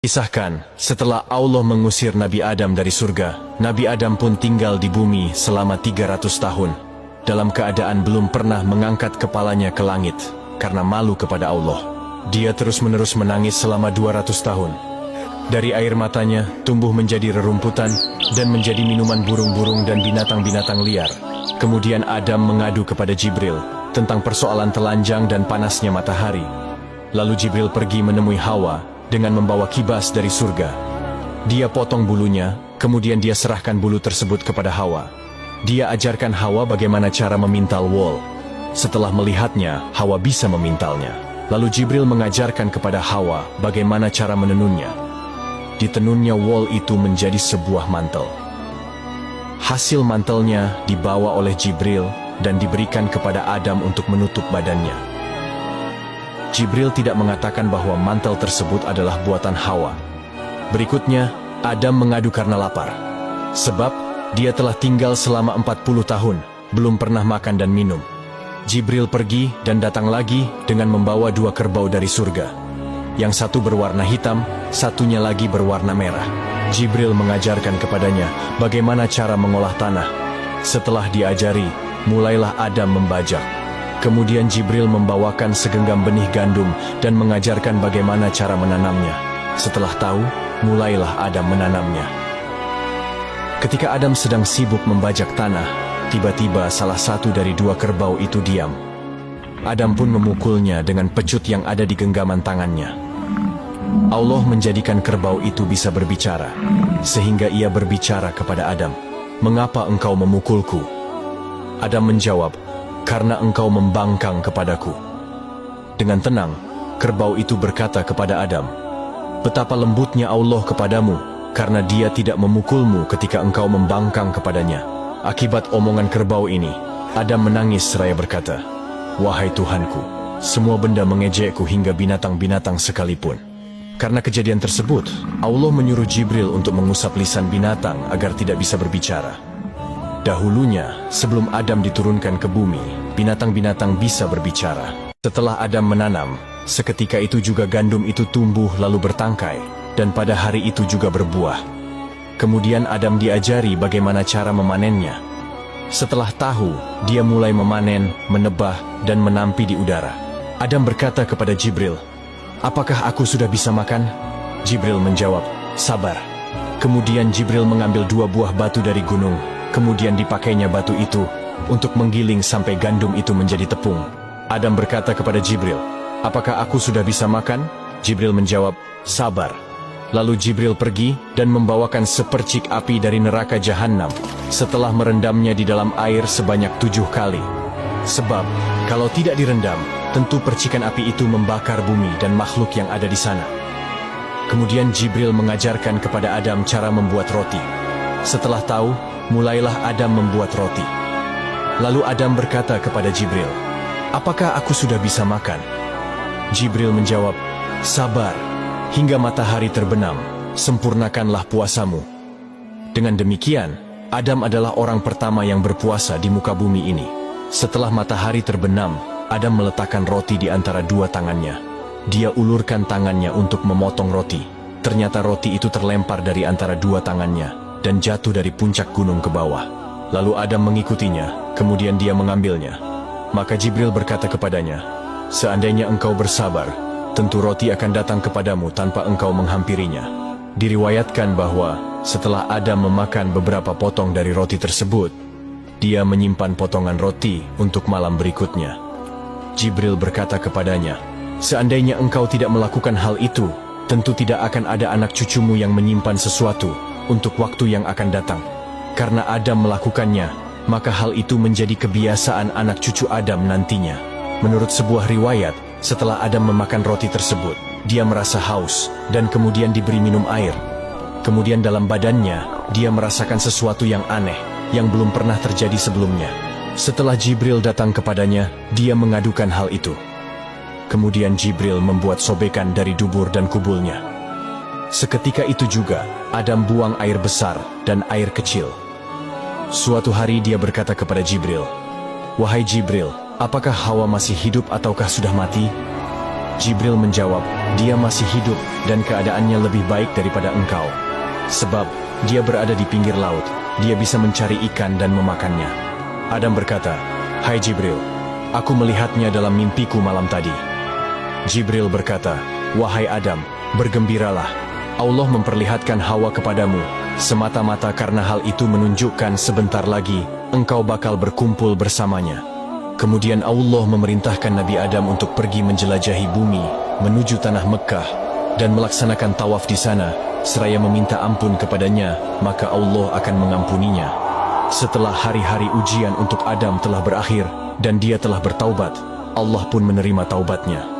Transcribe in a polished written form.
Kisahkan, setelah Allah mengusir Nabi Adam dari surga, Nabi Adam pun tinggal di bumi selama 300 tahun, dalam keadaan belum pernah mengangkat kepalanya ke langit, karena malu kepada Allah. Dia terus-menerus menangis selama 200 tahun. Dari air matanya, tumbuh menjadi rerumputan, dan menjadi minuman burung-burung dan binatang-binatang liar. Kemudian Adam mengadu kepada Jibril, tentang persoalan telanjang dan panasnya matahari. Lalu Jibril pergi menemui Hawa, dengan membawa kibas dari surga. Dia potong bulunya, kemudian dia serahkan bulu tersebut kepada Hawa. Dia ajarkan Hawa bagaimana cara memintal wol. Setelah melihatnya, Hawa bisa memintalnya. Lalu Jibril mengajarkan kepada Hawa bagaimana cara menenunnya. Ditenunnya wol itu menjadi sebuah mantel. Hasil mantelnya dibawa oleh Jibril dan diberikan kepada Adam untuk menutup badannya. Jibril tidak mengatakan bahwa mantel tersebut adalah buatan Hawa. Berikutnya, Adam mengadu karena lapar. Sebab, dia telah tinggal selama 40 tahun, belum pernah makan dan minum. Jibril pergi dan datang lagi dengan membawa 2 kerbau dari surga. Yang satu berwarna hitam, satunya lagi berwarna merah. Jibril mengajarkan kepadanya bagaimana cara mengolah tanah. Setelah diajari, mulailah Adam membajak. Kemudian Jibril membawakan segenggam benih gandum dan mengajarkan bagaimana cara menanamnya. Setelah tahu, mulailah Adam menanamnya. Ketika Adam sedang sibuk membajak tanah, tiba-tiba salah satu dari 2 kerbau itu diam. Adam pun memukulnya dengan pecut yang ada di genggaman tangannya. Allah menjadikan kerbau itu bisa berbicara, sehingga ia berbicara kepada Adam, "Mengapa engkau memukulku?" Adam menjawab, "Karena engkau membangkang kepadaku." Dengan tenang, kerbau itu berkata kepada Adam, "Betapa lembutnya Allah kepadamu, karena dia tidak memukulmu ketika engkau membangkang kepadanya." Akibat omongan kerbau ini, Adam menangis seraya berkata, "Wahai Tuhanku, semua benda mengejekku hingga binatang-binatang sekalipun." Karena kejadian tersebut, Allah menyuruh Jibril untuk mengusap lisan binatang agar tidak bisa berbicara. Dahulunya, sebelum Adam diturunkan ke bumi, binatang-binatang bisa berbicara. Setelah Adam menanam, seketika itu juga gandum itu tumbuh lalu bertangkai, dan pada hari itu juga berbuah. Kemudian Adam diajari bagaimana cara memanennya. Setelah tahu, dia mulai memanen, menebah, dan menampi di udara. Adam berkata kepada Jibril, "Apakah aku sudah bisa makan?" Jibril menjawab, "Sabar." Kemudian Jibril mengambil 2 buah batu dari gunung. Kemudian dipakainya batu itu untuk menggiling sampai gandum itu menjadi tepung. Adam berkata kepada Jibril, "Apakah aku sudah bisa makan?" Jibril menjawab, "Sabar." Lalu Jibril pergi dan membawakan sepercik api dari neraka Jahannam, setelah merendamnya di dalam air sebanyak 7 kali. Sebab, kalau tidak direndam, tentu percikan api itu membakar bumi dan makhluk yang ada di sana. Kemudian Jibril mengajarkan kepada Adam cara membuat roti. Setelah tahu, mulailah Adam membuat roti. Lalu Adam berkata kepada Jibril, "Apakah aku sudah bisa makan?" Jibril menjawab, "Sabar, hingga matahari terbenam, sempurnakanlah puasamu." Dengan demikian, Adam adalah orang pertama yang berpuasa di muka bumi ini. Setelah matahari terbenam, Adam meletakkan roti di antara 2 tangannya. Dia ulurkan tangannya untuk memotong roti. Ternyata roti itu terlempar dari antara 2 tangannya dan jatuh dari puncak gunung ke bawah. Lalu Adam mengikutinya, kemudian dia mengambilnya. Maka Jibril berkata kepadanya, "Seandainya engkau bersabar, tentu roti akan datang kepadamu tanpa engkau menghampirinya." Diriwayatkan bahwa setelah Adam memakan beberapa potong dari roti tersebut, dia menyimpan potongan roti untuk malam berikutnya. Jibril berkata kepadanya, "Seandainya engkau tidak melakukan hal itu, tentu tidak akan ada anak cucumu yang menyimpan sesuatu untuk waktu yang akan datang. Karena Adam melakukannya, maka hal itu menjadi kebiasaan anak cucu Adam nantinya." Menurut sebuah riwayat, setelah Adam memakan roti tersebut, dia merasa haus, dan kemudian diberi minum air. Kemudian dalam badannya, dia merasakan sesuatu yang aneh, yang belum pernah terjadi sebelumnya. Setelah Jibril datang kepadanya, dia mengadukan hal itu. Kemudian Jibril membuat sobekan dari dubur dan kubulnya. Seketika itu juga, Adam buang air besar dan air kecil. Suatu hari dia berkata kepada Jibril, "Wahai Jibril, apakah Hawa masih hidup ataukah sudah mati?" Jibril menjawab, dia masih hidup dan keadaannya lebih baik daripada engkau. Sebab dia berada di pinggir laut, dia bisa mencari ikan dan memakannya. Adam berkata, "Hai Jibril, aku melihatnya dalam mimpiku malam tadi." Jibril berkata, "Wahai Adam, bergembiralah. Allah memperlihatkan Hawa kepadamu, semata-mata karena hal itu menunjukkan sebentar lagi engkau bakal berkumpul bersamanya." Kemudian Allah memerintahkan Nabi Adam untuk pergi menjelajahi bumi, menuju tanah Mekkah, dan melaksanakan tawaf di sana, seraya meminta ampun kepadanya, maka Allah akan mengampuninya. Setelah hari-hari ujian untuk Adam telah berakhir, dan dia telah bertaubat, Allah pun menerima taubatnya.